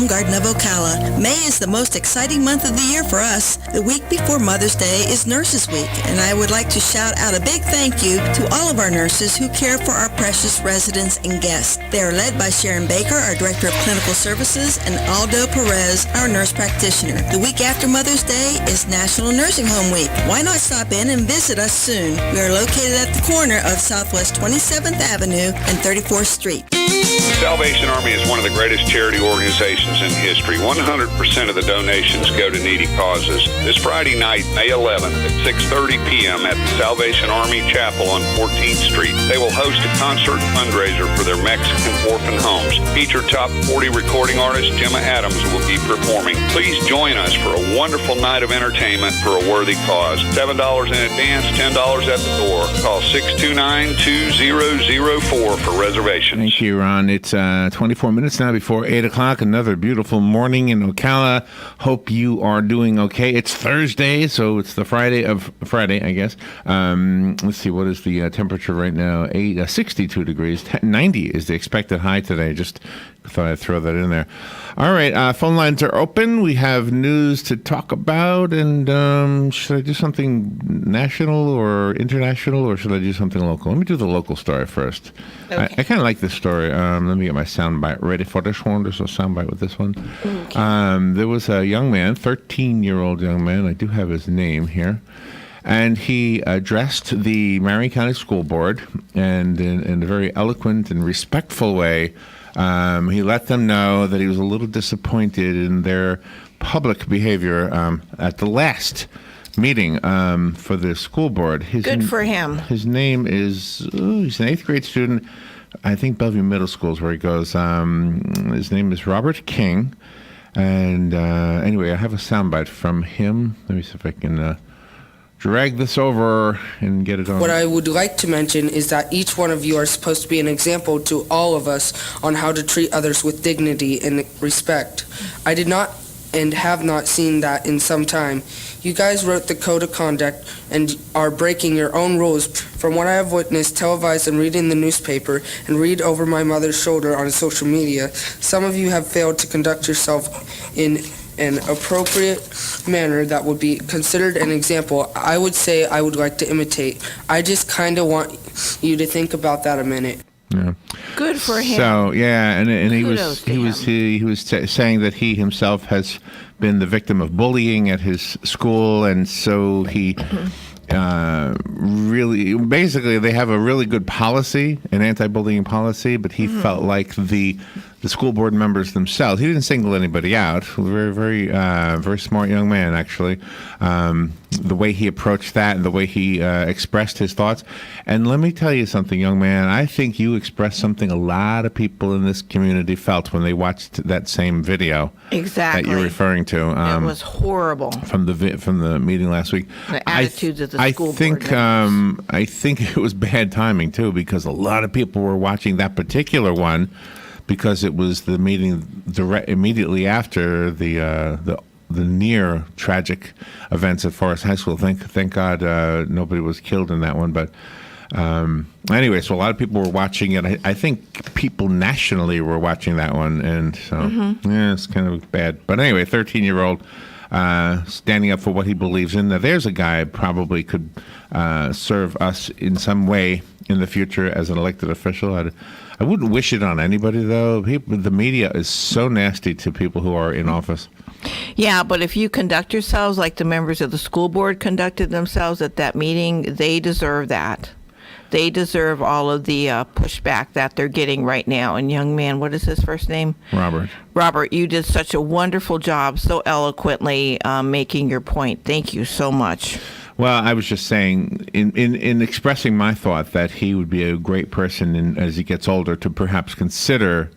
Garden of Ocala. May is the most exciting month of the year for us. The week before Mother's Day is Nurses Week, and I would like to shout out a big thank you to all of our nurses who care for our precious residents and guests. They are led by Sharon Baker, our Director of Clinical Services, and Aldo Perez, our nurse practitioner. The week after Mother's Day is National Nursing Home Week. Why not stop in and visit us soon? We are located at the corner of Southwest 27th Avenue and 34th Street. The Salvation Army is one of the greatest charity organizations in history. 100% of the donations go to needy causes. This Friday night, May 11th at 6:30 p.m. at the Salvation Army Chapel on 14th Street, they will host a concert fundraiser for their Mexican orphan homes. Featured top 40 recording artist Gemma Adams will be performing. Please join us for a wonderful night of entertainment for a worthy cause. $7 in advance, $10 at the door. Call 629-2004 for reservations. Thank you, Ron. It's 24 minutes now before 8 o'clock. Another beautiful morning in Ocala. Hope you are doing okay. It's Thursday, so it's the Friday, I guess. Let's see, what is the temperature right now? 62 degrees. 90 is the expected high today. Just thought I'd throw that in there. All right, phone lines are open. We have news to talk about. And should I do something national or international, or should I do something local? Let me do the local story first. Okay. I kind of like this story. Let me get my soundbite ready for this one. There's a soundbite with this one. Okay. There was a young man, 13-year-old young man. I do have his name here. And he addressed the Marion County School Board, and in a very eloquent and respectful way, he let them know that he was a little disappointed in their public behavior at the last meeting for the school board. Good for him. His name is, he's an 8th grade student. I think Bellevue Middle School is where he goes. His name is Robert King. And anyway, I have a soundbite from him. Let me see if I can drag this over and get it on. What I would like to mention is that each one of you are supposed to be an example to all of us on how to treat others with dignity and respect. I did not and have not seen that in some time. You guys wrote the code of conduct and are breaking your own rules. From what I have witnessed, televised, and read in the newspaper, and read over my mother's shoulder on social media, some of you have failed to conduct yourself in an appropriate manner that would be considered an example. I would say I would like to imitate. I just kind of want you to think about that a minute. Yeah. Good for him. So yeah, and he was saying that he himself has been the victim of bullying at his school, and so he really, basically, they have a really good policy, an anti-bullying policy, but he felt like the school board members themselves. He didn't single anybody out. Very, very smart young man, actually. The way he approached that and the way he expressed his thoughts. And let me tell you something, young man. I think you expressed something a lot of people in this community felt when they watched that same video. Exactly. That you're referring to. It was horrible. From the meeting last week. The attitudes of the school board members. I think it was bad timing too, because a lot of people were watching that particular one because it was the meeting immediately after the near tragic events at Forest High School. Thank God nobody was killed in that one. But anyway, so a lot of people were watching it. I think people nationally were watching that one, and so yeah, it's kind of bad. But anyway, 13-year-old. Standing up for what he believes in. Now, there's a guy probably could serve us in some way in the future as an elected official. I wouldn't wish it on anybody, though. The media is so nasty to people who are in office. Yeah, but if you conduct yourselves like the members of the school board conducted themselves at that meeting, they deserve that. They deserve all of the pushback that they're getting right now. And young man, what is his first name? Robert. Robert, you did such a wonderful job, so eloquently making your point. Thank you so much. Well, I was just saying, in expressing my thought that he would be a great person as he gets older to perhaps consider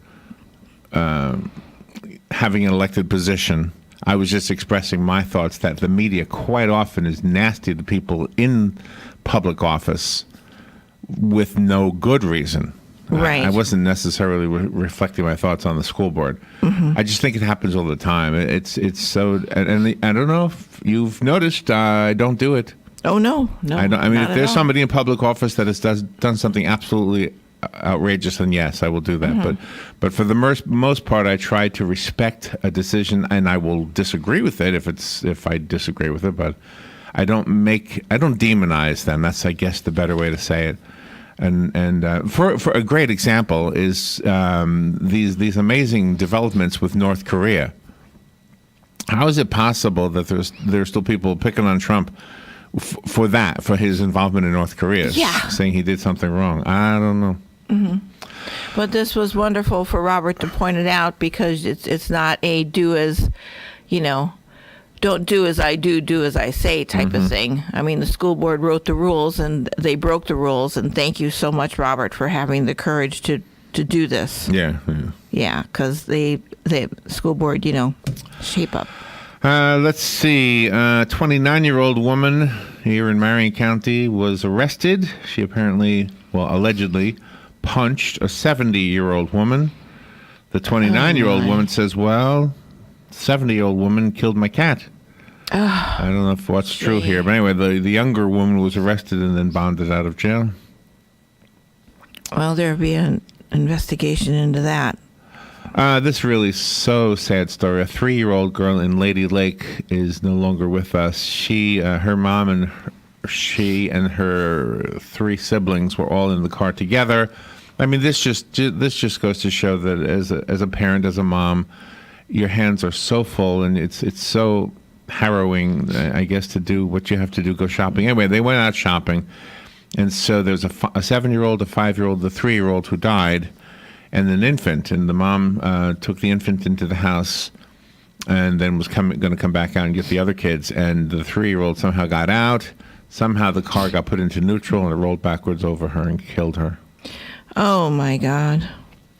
having an elected position. I was just expressing my thoughts that the media quite often is nasty to people in public office with no good reason. Right. I wasn't necessarily reflecting my thoughts on the school board. I just think it happens all the time. It's so, and I don't know if you've noticed, I don't do it. Oh, no. I mean, if there's somebody in public office that has done something absolutely outrageous, then yes, I will do that. But for the most part, I try to respect a decision, and I will disagree with it if I disagree with it. But I don't demonize them. That's, I guess, the better way to say it. And for a great example is these amazing developments with North Korea. How is it possible that there's still people picking on Trump for his involvement in North Korea? Yeah. Saying he did something wrong. I don't know. Mm-hmm. But this was wonderful for Robert to point it out, because it's not a do as, don't do as I do as I say type of thing. I mean, the school board wrote the rules and they broke the rules, and thank you so much, Robert, for having the courage to do this. Yeah, because the school board, shape up. Let's see. 29-year-old woman here in Marion County was arrested. She allegedly punched a 70-year-old woman. The 29-year-old woman says, well, 70-year-old woman killed my cat. I don't know if what's true here. But anyway, the younger woman was arrested and then bonded out of jail. Well, there'll be an investigation into that. This really so sad story. A 3-year-old girl in Lady Lake is no longer with us. Her mom and she and her 3 siblings were all in the car together. I mean, this just goes to show that as a parent, as a mom, your hands are so full, and it's so harrowing, I guess, to do what you have to do, go shopping. Anyway, they went out shopping, and so there's a 7-year-old, a 5-year-old, a 3-year-old who died, and an infant. And the mom took the infant into the house and then was going to come back out and get the other kids. And the 3-year-old somehow got out. Somehow the car got put into neutral, and it rolled backwards over her and killed her. Oh, my God.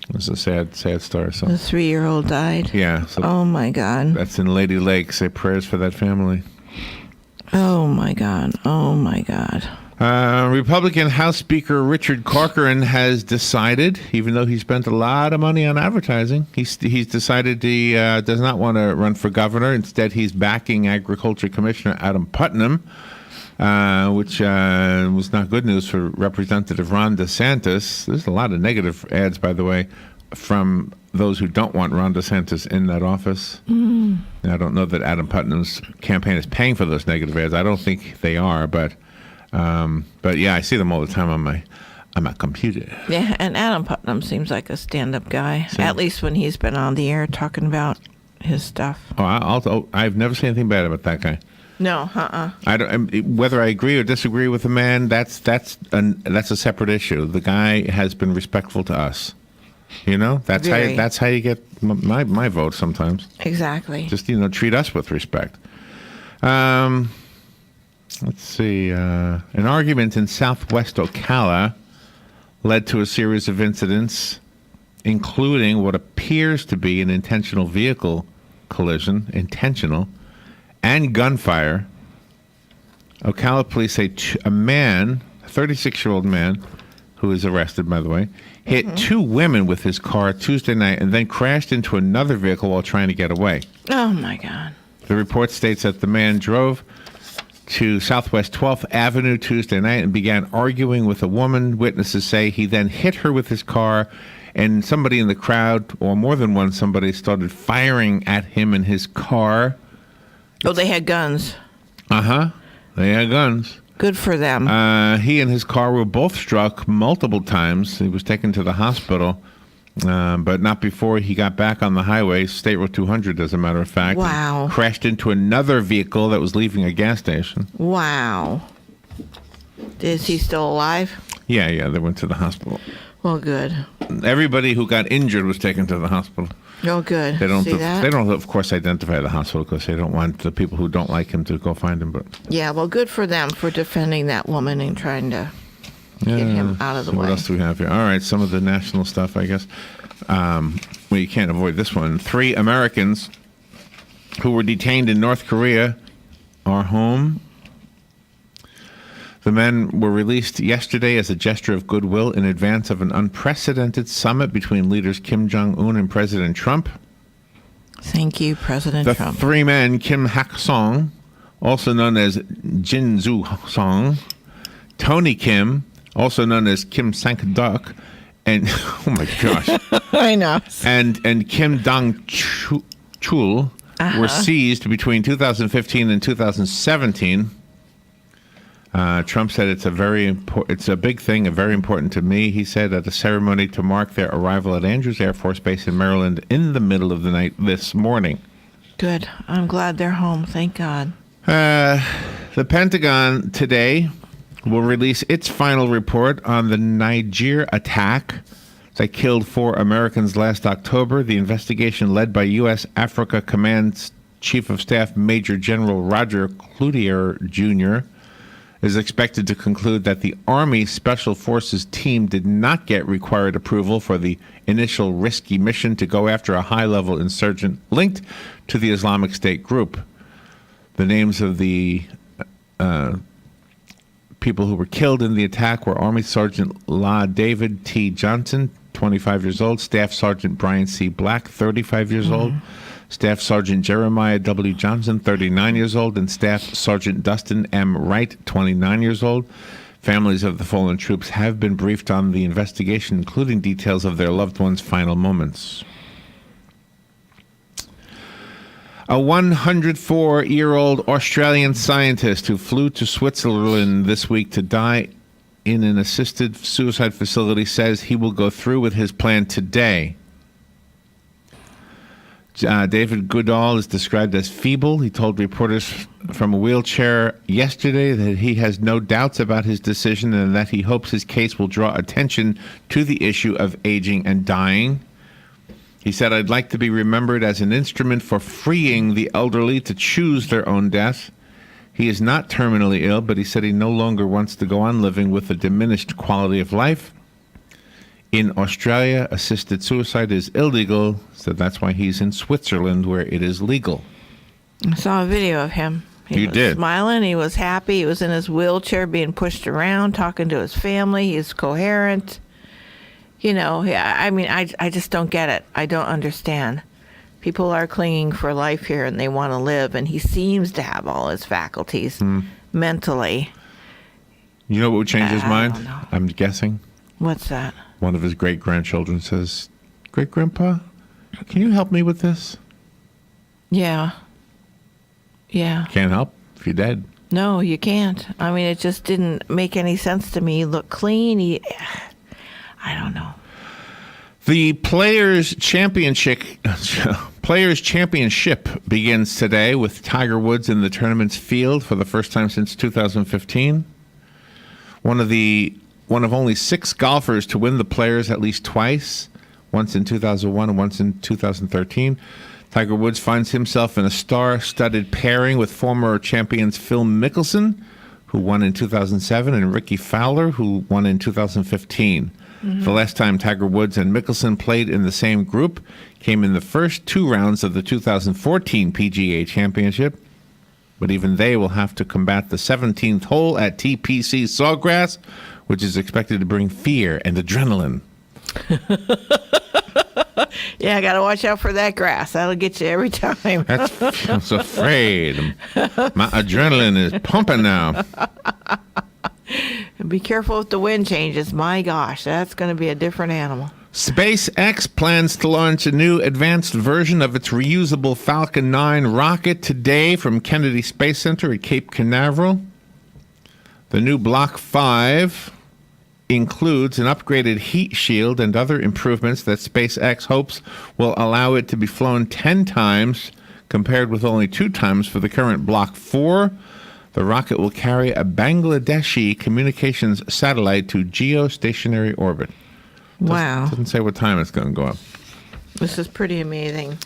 It was a sad story. So the 3-year-old died? Yeah. So oh, my God. That's in Lady Lake. Say prayers for that family. Oh, my God. Oh, my God. Republican House Speaker Richard Corcoran has decided, even though he spent a lot of money on advertising, he's decided he does not want to run for governor. Instead, he's backing Agriculture Commissioner Adam Putnam, which was not good news for Representative Ron DeSantis. There's a lot of negative ads, by the way, from those who don't want Ron DeSantis in that office. And I don't know that Adam Putnam's campaign is paying for those negative ads. I don't think they are, but yeah, I see them all the time on my computer. Yeah, and Adam Putnam seems like a stand-up guy, at least when he's been on the air talking about his stuff. I've never seen anything bad about that guy. No, I don't. Whether I agree or disagree with the man, that's a separate issue. The guy has been respectful to us. That's how you get my vote sometimes. Exactly. Just treat us with respect. Let's see. An argument in southwest Ocala led to a series of incidents, including what appears to be an intentional vehicle collision, and gunfire. Ocala police say a man, a 36-year-old man, who is arrested, by the way, hit 2 women with his car Tuesday night and then crashed into another vehicle while trying to get away. Oh, my God. The report states that the man drove to Southwest 12th Avenue Tuesday night and began arguing with a woman. Witnesses say he then hit her with his car, and somebody in the crowd, or more than one somebody, started firing at him in his car. Oh, they had guns. They had guns. Good for them. He and his car were both struck multiple times. He was taken to the hospital, but not before he got back on the highway, State Road 200, as a matter of fact. Wow. Crashed into another vehicle that was leaving a gas station. Wow. Is he still alive? Yeah, they went to the hospital. Well, good. Everybody who got injured was taken to the hospital. Oh, good. They don't, See that? They don't, of course, identify the hospital because they don't want the people who don't like him to go find him. But yeah, well, good for them for defending that woman and trying to get him out of the way. What else do we have here? All right, some of the national stuff, I guess. Well, you can't avoid this one. 3 Americans who were detained in North Korea are home. The men were released yesterday as a gesture of goodwill in advance of an unprecedented summit between leaders Kim Jong-un and President Trump. Thank you, President Trump. The 3 men, Kim Hak-song, also known as Jin Zoo-song, Tony Kim, also known as Kim Sang-duk, and oh my gosh, I know. and Kim Dong-chul were seized between 2015 and 2017. Trump said it's a big thing, and very important to me. He said at a ceremony to mark their arrival at Andrews Air Force Base in Maryland in the middle of the night this morning. Good. I'm glad they're home. Thank God. The Pentagon today will release its final report on the Niger attack that killed 4 Americans last October. The investigation, led by U.S. Africa Command's Chief of Staff Major General Roger Cloutier Jr., is expected to conclude that the Army Special Forces team did not get required approval for the initial risky mission to go after a high-level insurgent linked to the Islamic State group. The names of the people who were killed in the attack were Army Sergeant La David T. Johnson, 25 years old, Staff Sergeant Brian C. Black, 35 years old, Staff Sergeant Jeremiah W. Johnson, 39 years old, and Staff Sergeant Dustin M. Wright, 29 years old. Families of the fallen troops have been briefed on the investigation, including details of their loved ones' final moments. A 104-year-old Australian scientist who flew to Switzerland this week to die in an assisted suicide facility says he will go through with his plan today. David Goodall is described as feeble. He told reporters from a wheelchair yesterday that he has no doubts about his decision and that he hopes his case will draw attention to the issue of aging and dying. He said, "I'd like to be remembered as an instrument for freeing the elderly to choose their own death." He is not terminally ill, but he said he no longer wants to go on living with a diminished quality of life. In Australia, assisted suicide is illegal, so that's why he's in Switzerland, where it is legal. I saw a video of him. He was smiling. He was happy. He was in his wheelchair being pushed around, talking to his family. He's coherent. You know, I mean, I just don't get it. I don't understand. People are clinging for life here, and they want to live, and he seems to have all his faculties mentally. You know what would change his mind? I don't know. I'm guessing. What's that? One of his great-grandchildren says, "Great-grandpa, can you help me with this?" Yeah. Yeah. Can't help if you're dead. No, you can't. I mean, it just didn't make any sense to me. He looked clean. I don't know. The Players' Championship begins today with Tiger Woods in the tournament's field for the first time since 2015. One of only 6 golfers to win the Players at least twice, once in 2001 and once in 2013. Tiger Woods finds himself in a star-studded pairing with former champions Phil Mickelson, who won in 2007, and Ricky Fowler, who won in 2015. The last time Tiger Woods and Mickelson played in the same group came in the first 2 rounds of the 2014 PGA Championship. But even they will have to combat the 17th hole at TPC Sawgrass, which is expected to bring fear and adrenaline. Yeah, I got to watch out for that grass. That'll get you every time. I'm so afraid. My adrenaline is pumping now. Be careful if the wind changes. My gosh, that's going to be a different animal. SpaceX plans to launch a new advanced version of its reusable Falcon 9 rocket today from Kennedy Space Center at Cape Canaveral. The new Block 5 includes an upgraded heat shield and other improvements that SpaceX hopes will allow it to be flown 10 times, compared with only 2 times for the current Block 4. The rocket will carry a Bangladeshi communications satellite to geostationary orbit. Wow. Doesn't say what time it's going to go up. This is pretty amazing.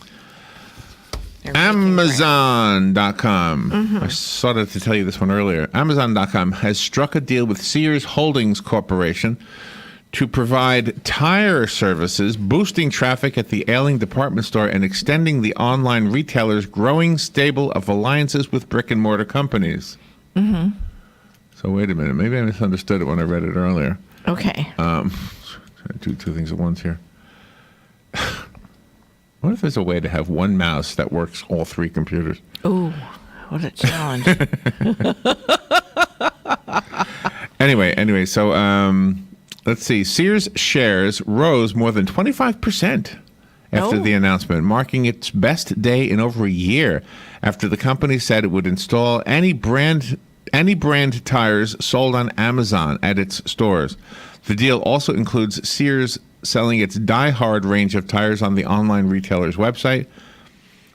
Amazon.com. I started to tell you this one earlier. Amazon.com has struck a deal with Sears Holdings Corporation to provide tire services, boosting traffic at the ailing department store and extending the online retailer's growing stable of alliances with brick-and-mortar companies. So wait a minute. Maybe I misunderstood it when I read it earlier. Okay. I do 2 things at once here. What if there's a way to have one mouse that works all 3 computers? Ooh, what a challenge. Anyway, so let's see. Sears shares rose more than 25% after the announcement, marking its best day in over a year after the company said it would install any brand tires sold on Amazon at its stores. The deal also includes Sears selling its Die Hard range of tires on the online retailer's website.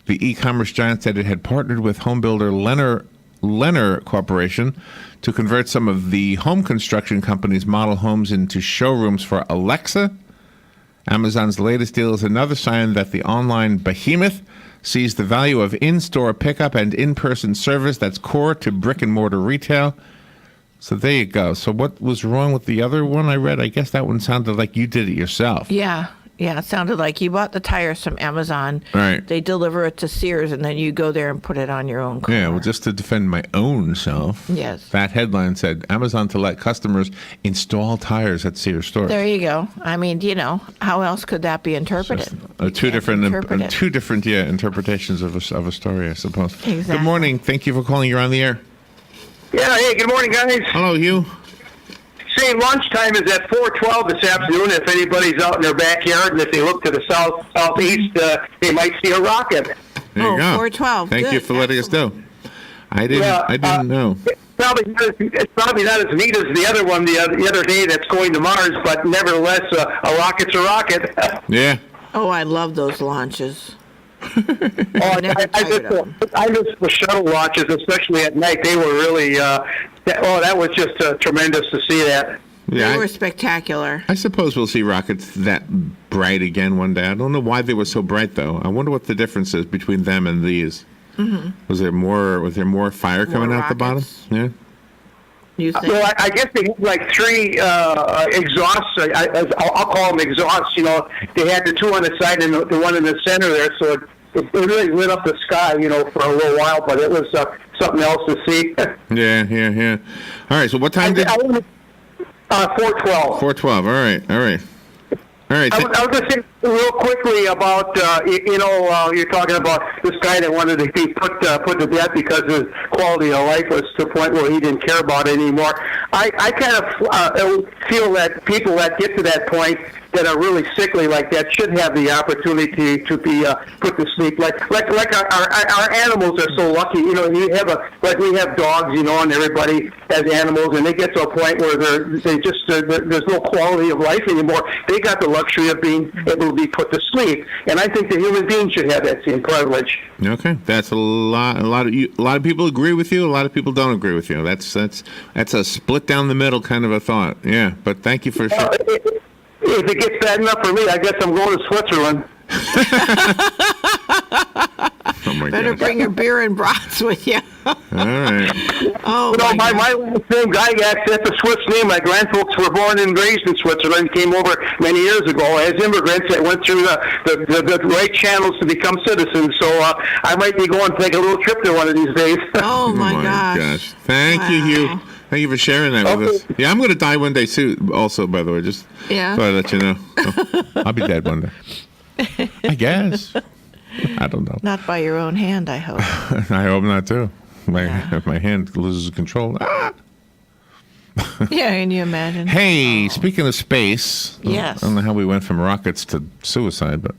The e-commerce giant said it had partnered with homebuilder Lenner Corporation to convert some of the home construction company's model homes into showrooms for Alexa. Amazon's latest deal is another sign that the online behemoth sees the value of in-store pickup and in-person service that's core to brick-and-mortar retail. So there you go. So what was wrong with the other one I read? I guess that one sounded like you did it yourself. Yeah. Yeah, it sounded like you bought the tires from Amazon. Right. They deliver it to Sears, and then you go there and put it on your own car. Yeah, well, just to defend my own self. Yes. That headline said, Amazon to let customers install tires at Sears stores. There you go. I mean, how else could that be interpreted? Two different interpretations of a story, I suppose. Exactly. Good morning. Thank you for calling. You're on the air. Yeah, hey, good morning, guys. Hello, Hugh. Say lunchtime is at 4:12 this afternoon. If anybody's out in their backyard, and if they look to the southeast, they might see a rocket. There you go. 412. Thank you for letting us know. I didn't know. It's probably not as neat as the other one the other day that's going to Mars, but nevertheless, a rocket's a rocket. Yeah. Oh, I love those launches. I miss the shuttle launches, especially at night. They were really, that was just tremendous to see that. Yeah, they were spectacular. I suppose we'll see rockets that bright again one day. I don't know why they were so bright, though. I wonder what the difference is between them and these. Mm-hmm. Was there more fire coming out the bottom? Yeah. Well, I guess they had like three exhausts. I'll call them exhausts. They had the two on the side and the one in the center there, so it really lit up the sky, for a little while. But it was something else to see. Yeah. All right. So what time did? 4:12. 4:12. All right. I was going to say real quickly about, you're talking about this guy that wanted to be put to death because his quality of life was to the point where he didn't care about it anymore. I kind of feel that people that get to that point that are really sickly like that should have the opportunity to be put to sleep. Like our animals are so lucky. We have dogs, and everybody has animals, and they get to a point where there's no quality of life anymore. They got the luxury of being able to be put to sleep, and I think the human being should have that same privilege. Okay, that's a lot of people agree with you. A lot of people don't agree with you. That's a split down the middle kind of a thought. Yeah, but thank you for sure. If it gets bad enough for me, I guess I'm going to Switzerland. Oh my Better gosh. bring your beer and brats with you. All right. Oh, my last name, Gygax, that's a Swiss name. My grandfolks were born and raised in Switzerland, came over many years ago as immigrants that went through the right channels to become citizens. So I might be going to take a little trip there one of these days. Oh, my gosh. Thank you, Hugh. Thank you for sharing that with us. Yeah, I'm going to die one day too. Also, by the way, just thought I'd let you know. So, I'll be dead one day. I guess. I don't know. Not by your own hand, I hope. I hope not too. If my hand loses control. Ah! Yeah, can you imagine? Hey, speaking of space. Yes. I don't know how we went from rockets to suicide, but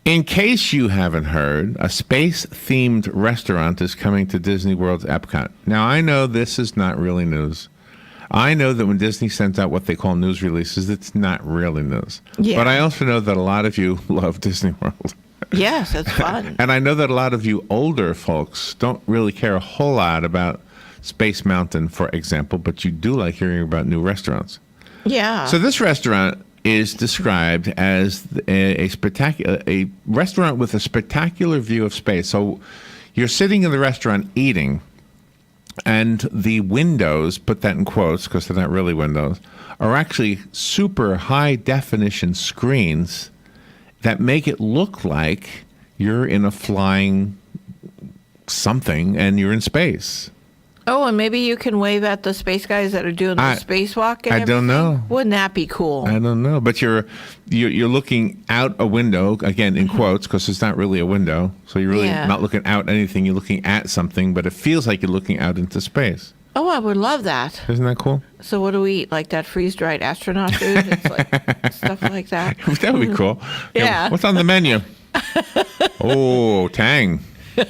in case you haven't heard, a space-themed restaurant is coming to Disney World's Epcot. Now, I know this is not really news. I know that when Disney sends out what they call news releases, it's not really news. Yeah. But I also know that a lot of you love Disney World. Yes, it's fun. And I know that a lot of you older folks don't really care a whole lot about Space Mountain, for example, but you do like hearing about new restaurants. Yeah. So this restaurant is described as a restaurant with a spectacular view of space. So you're sitting in the restaurant eating, and the windows, put that in quotes because they're not really windows, are actually super high definition screens that make it look like you're in a flying something and you're in space. Oh, and maybe you can wave at the space guys that are doing the spacewalk and I don't know. Wouldn't that be cool? I don't know. But you're looking out a window, again, in quotes, because it's not really a window. So you're really not looking out anything. You're looking at something, but it feels like you're looking out into space. Oh, I would love that. Isn't that cool? So what do we eat? Like that freeze-dried astronaut food? It's like stuff like that. That would be cool. Yeah. What's on the menu? Oh, Tang. We've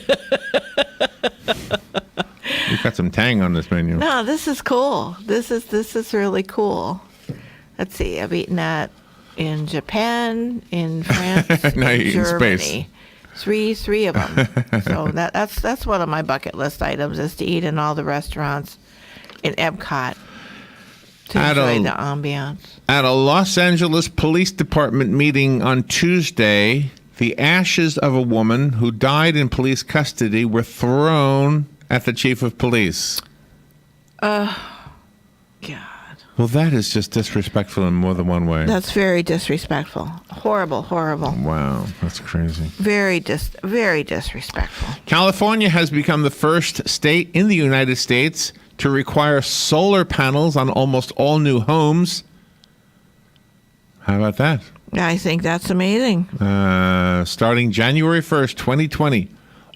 got some Tang on this menu. No, this is cool. This is really cool. Let's see. I've eaten that in Japan, in France, Now in you're Germany. in space. Three of them. So that's one of my bucket list items is to eat in all the restaurants in Epcot to enjoy the ambiance. At a Los Angeles Police Department meeting on Tuesday, the ashes of a woman who died in police custody were thrown at the chief of police. God. Well, that is just disrespectful in more than one way. That's very disrespectful. Horrible. Wow, that's crazy. Very disrespectful. California has become the first state in the United States to require solar panels on almost all new homes. How about that? I think that's amazing. Starting January 1st, 2020,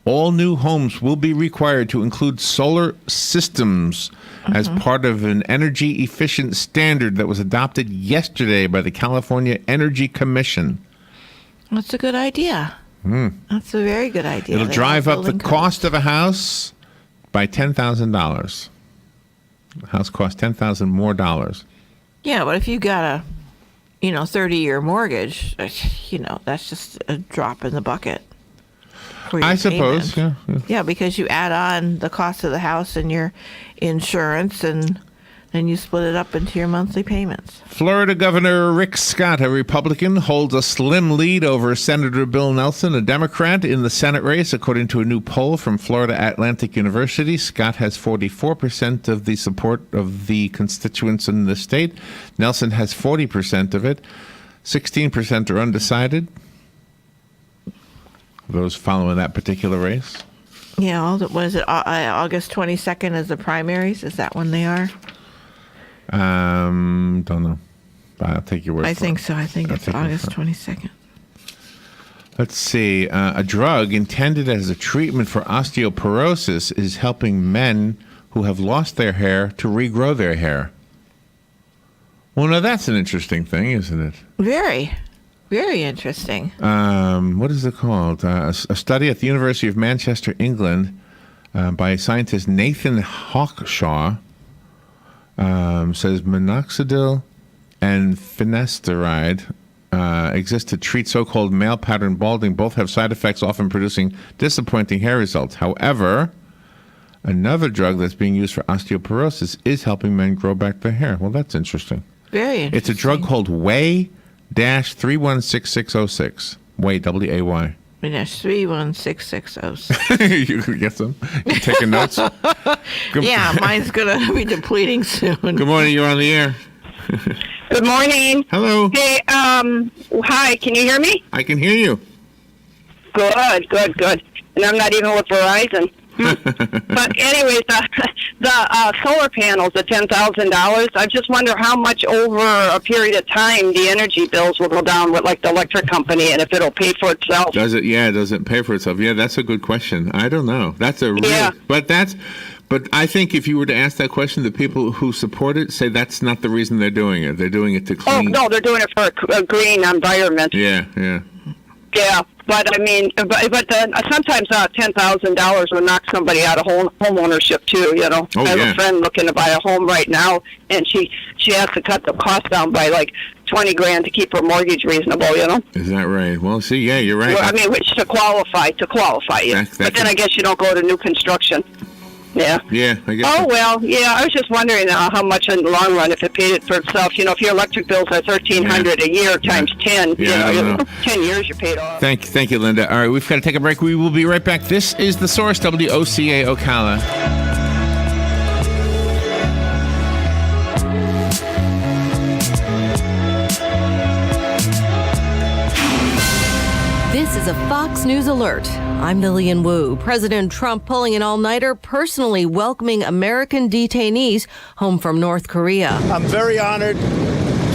all new homes will be required to include solar systems as part of an energy efficient standard that was adopted yesterday by the California Energy Commission. That's a good idea. That's a very good idea. It'll They drive have up the building cost of a house by $10,000. The house costs $10,000 more dollars. Yeah, but if you got a 30-year mortgage, that's just a drop in the bucket. For your I suppose, payment. yeah. Yeah, because you add on the cost of the house and your insurance, and then you split it up into your monthly payments. Florida Governor Rick Scott, a Republican, holds a slim lead over Senator Bill Nelson, a Democrat, in the Senate race. According to a new poll from Florida Atlantic University, Scott has 44% of the support of the constituents in the state. Nelson has 40% of it. 16% are undecided. Those following that particular race. Yeah, what is it? August 22nd is the primaries? Is that when they are? Don't know. I'll take your word for it. I think so. I think it's August 22nd. Let's see. A drug intended as a treatment for osteoporosis is helping men who have lost their hair to regrow their hair. Well, now that's an interesting thing, isn't it? Very interesting. What is it called? A study at the University of Manchester, England, by scientist Nathan Hawkshaw says minoxidil and finasteride exist to treat so-called male pattern balding. Both have side effects, often producing disappointing hair results. However, another drug that's being used for osteoporosis is helping men grow back their hair. Well, that's interesting. Very interesting. It's a drug called Way-316606. Way, W-A-Y. Dash 316606. You can get some. You taking notes? Yeah, mine's going to be depleting soon. Good morning. You're on the air. Good morning. Hello. Hey, hi, can you hear me? I can hear you. Good. And I'm not even with Verizon. But anyways, the solar panels, the $10,000, I just wonder how much over a period of time the energy bills will go down with, like, the electric company, and if it'll pay for itself. Does it? Yeah, does it pay for itself? Yeah, that's a good question. I don't know. That's a really, Yeah. But I think if you were to ask that question, the people who support it say that's not the reason they're doing it. They're doing it to Oh, clean. no, they're doing it for a green environment. Yeah. Yeah, but I mean, sometimes $10,000 will knock somebody out of home ownership too. You know, Oh, I have yeah. a friend looking to buy a home right now, and she has to cut the cost down by like $20,000 to keep her mortgage reasonable. You know. Is that right? Well, see, yeah, you're right. Well, I mean, which to qualify, yeah. But then I guess you don't go to new construction. Yeah. Yeah, I guess. Oh, well, yeah, I was just wondering how much in the long run, if it paid it for itself. You know, if your electric bills are $1,300 a year times 10, Yeah, I don't know. 10 years you paid off. Thank you, Linda. All right, we've got to take a break. We will be right back. This is The Source, WOCA Ocala. This is a Fox News Alert. I'm Lillian Wu. President Trump pulling an all-nighter, personally welcoming American detainees home from North Korea. I'm very honored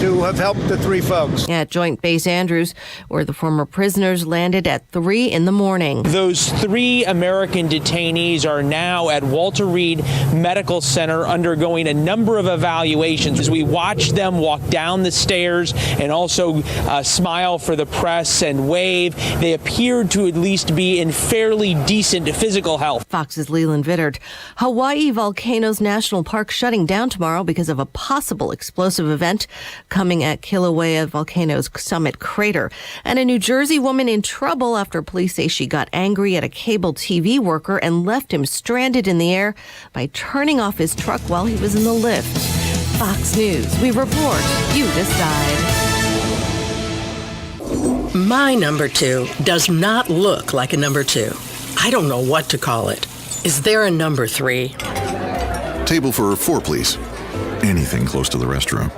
to have helped the three folks. At Joint Base Andrews, where the former prisoners landed at 3 in the morning. Those 3 American detainees are now at Walter Reed Medical Center undergoing a number of evaluations. As we watch them walk down the stairs and also smile for the press and wave, they appeared to at least be in fairly decent physical health. Fox's Leland Vittert. Hawaii Volcanoes National Park shutting down tomorrow because of a possible explosive event coming at Kilauea Volcano's summit crater. And a New Jersey woman in trouble after police say she got angry at a cable TV worker and left him stranded in the air by turning off his truck while he was in the lift. Fox News. We report. You decide. My number 2 does not look like a number 2. I don't know what to call it. Is there a number 3? Table for 4, please. Anything close to the restroom.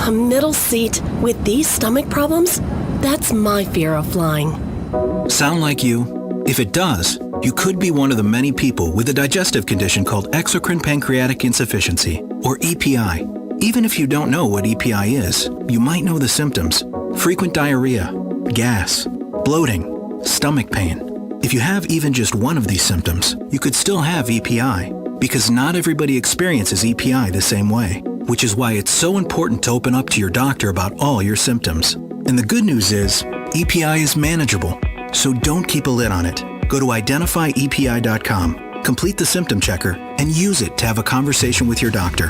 A middle seat with these stomach problems? That's my fear of flying. Sound like you? If it does, you could be one of the many people with a digestive condition called exocrine pancreatic insufficiency, or EPI. Even if you don't know what EPI is, you might know the symptoms. Frequent diarrhea, gas, bloating, stomach pain. If you have even just one of these symptoms, you could still have EPI, because not everybody experiences EPI the same way, which is why it's so important to open up to your doctor about all your symptoms. And the good news is, EPI is manageable, so don't keep a lid on it. Go to identifyepi.com, complete the symptom checker, and use it to have a conversation with your doctor.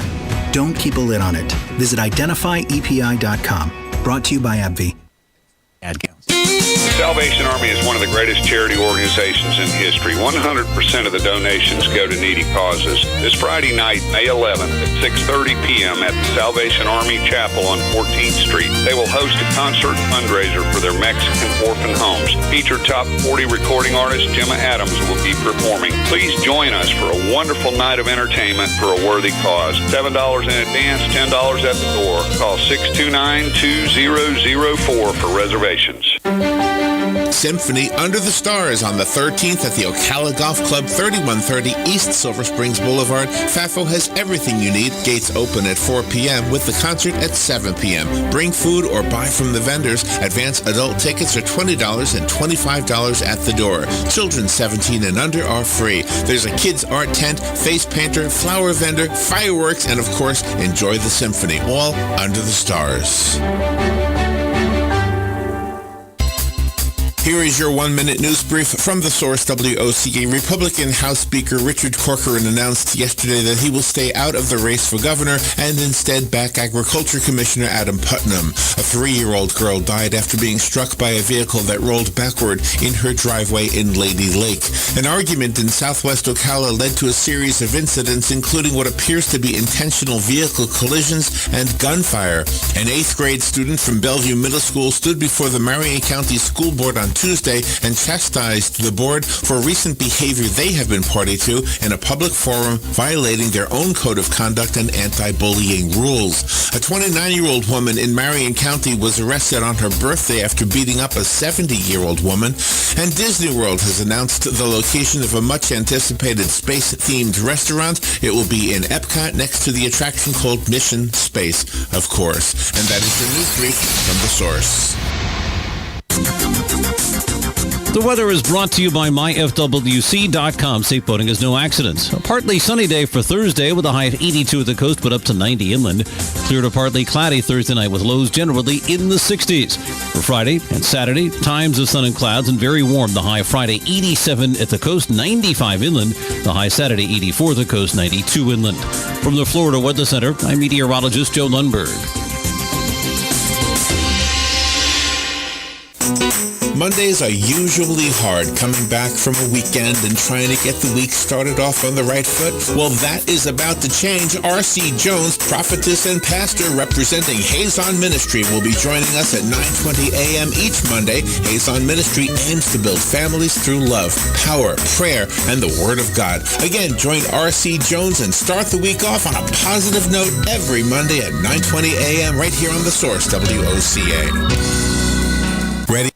Don't keep a lid on it. Visit identifyepi.com. Brought to you by AbbVie. Ad counts. The Salvation Army is one of the greatest charity organizations in history. 100% of the donations go to needy causes. This Friday night, May 11th at 6:30 p.m. at the Salvation Army Chapel on 14th Street, they will host a concert fundraiser for their Mexican orphan homes. Featured top 40 recording artist Gemma Adams will be performing. Please join us for a wonderful night of entertainment for a worthy cause. $7 in advance, $10 at the door. Call 629-2004 for reservations. Symphony Under the Stars on the 13th at the Ocala Golf Club, 3130 East Silver Springs Boulevard. FAFO has everything you need. Gates open at 4 p.m. with the concert at 7 p.m. Bring food or buy from the vendors. Advance adult tickets are $20 and $25 at the door. Children 17 and under are free. There's a kids' art tent, face painter, flower vendor, fireworks, and of course, enjoy the symphony, all under the stars. Here is your 1-minute news brief from the source WOCA. Republican House Speaker Richard Corcoran announced yesterday that he will stay out of the race for governor and instead back Agriculture Commissioner Adam Putnam. A 3-year-old girl died after being struck by a vehicle that rolled backward in her driveway in Lady Lake. An argument in southwest Ocala led to a series of incidents, including what appears to be intentional vehicle collisions and gunfire. An 8th grade student from Bellevue Middle School stood before the Marion County School Board on Tuesday and chastised the board for recent behavior they have been party to in a public forum, violating their own code of conduct and anti-bullying rules. A 29-year-old woman in Marion County was arrested on her birthday after beating up a 70-year-old woman. And Disney World has announced the location of a much-anticipated space-themed restaurant. It will be in Epcot next to the attraction called Mission Space, of course. And that is the news brief from The Source. The weather is brought to you by myfwc.com. Safe boating is no accidents. A partly sunny day for Thursday with a high of 82 at the coast, but up to 90 inland. Clear to partly cloudy Thursday night with lows generally in the 60s. For Friday and Saturday, times of sun and clouds and very warm. The high Friday 87 at the coast, 95 inland. The high Saturday 84 at the coast, 92 inland. From the Florida Weather Center, I'm meteorologist Joe Lundberg. Mondays are usually hard, coming back from a weekend and trying to get the week started off on the right foot. Well, that is about to change. R.C. Jones, prophetess and pastor representing Hazon Ministry, will be joining us at 9:20 a.m. each Monday. Hazon Ministry aims to build families through love, power, prayer, and the Word of God. Again, join R.C. Jones and start the week off on a positive note every Monday at 9:20 a.m. right here on The Source, WOCA. Ready?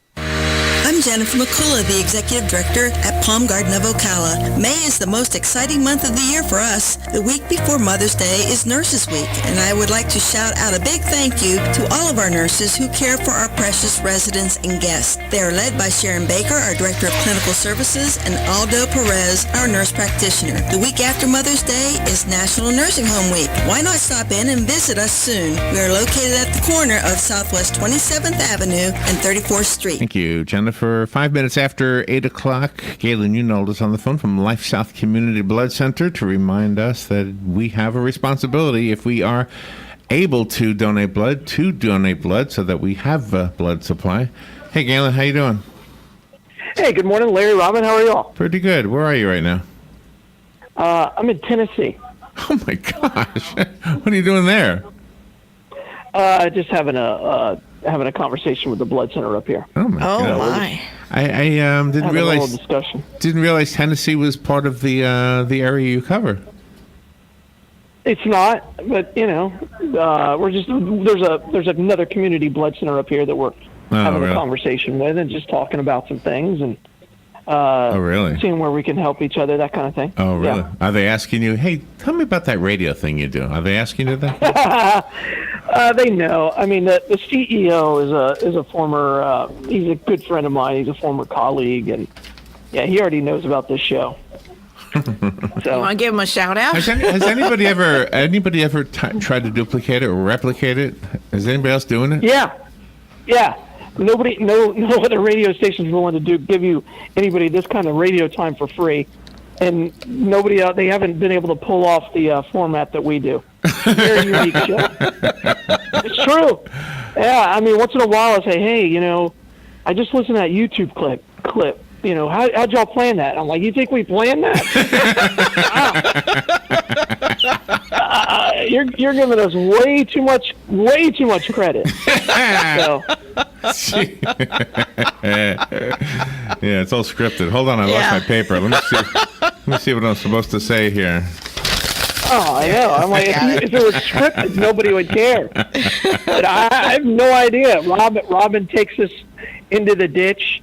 I'm Shannon from Ocala, the Executive Director at Palm Garden of Ocala. May is the most exciting month of the year for us. The week before Mother's Day is Nurses Week, and I would like to shout out a big thank you to all of our nurses who care for our precious residents and guests. They are led by Sharon Baker, our Director of Clinical Services, and Aldo Perez, our nurse practitioner. The week after Mother's Day is National Nursing Home Week. Why not stop in and visit us soon? We are located at the corner of Southwest 27th Avenue and 34th Street. Thank you, Jennifer. 5 minutes after 8 o'clock, Galen Unold is on the phone from LifeSouth Community Blood Center to remind us that we have a responsibility, if we are able to donate blood, so that we have a blood supply. Hey, Galen, how you doing? Hey, good morning, Larry, Robin. How are y'all? Pretty good. Where are you right now? I'm in Tennessee. Oh, my gosh. What are you doing there? Just having a conversation with the blood center up here. Oh my! My! I didn't realize. A little discussion. Didn't realize Tennessee was part of the area you cover. It's not, but we're just there's another community blood center up here that we're having a conversation with and just talking about some things and really? Seeing where we can help each other, that kind of thing. Oh, really? Yeah. Are they asking you, hey, tell me about that radio thing you do? Are they asking you that? They know. I mean, the CEO is a former. He's a good friend of mine. He's a former colleague, and he already knows about this show. So, you want to give him a shout out? Has anybody ever tried to duplicate it or replicate it? Is anybody else doing it? Yeah. No other radio station's willing to give you anybody this kind of radio time for free, and nobody else. They haven't been able to pull off the format that we do. Very unique show. It's true. Yeah, I mean, once in a while I say, hey, I just listened to that YouTube clip. How'd y'all plan that? I'm like, you think we planned that? You're giving us way too much credit. So. Yeah, it's all scripted. Hold on, I lost my paper. Let me see what I'm supposed to say here. Oh, I know. I'm like, if it was scripted, nobody would care. But I have no idea. Robin takes us into the ditch.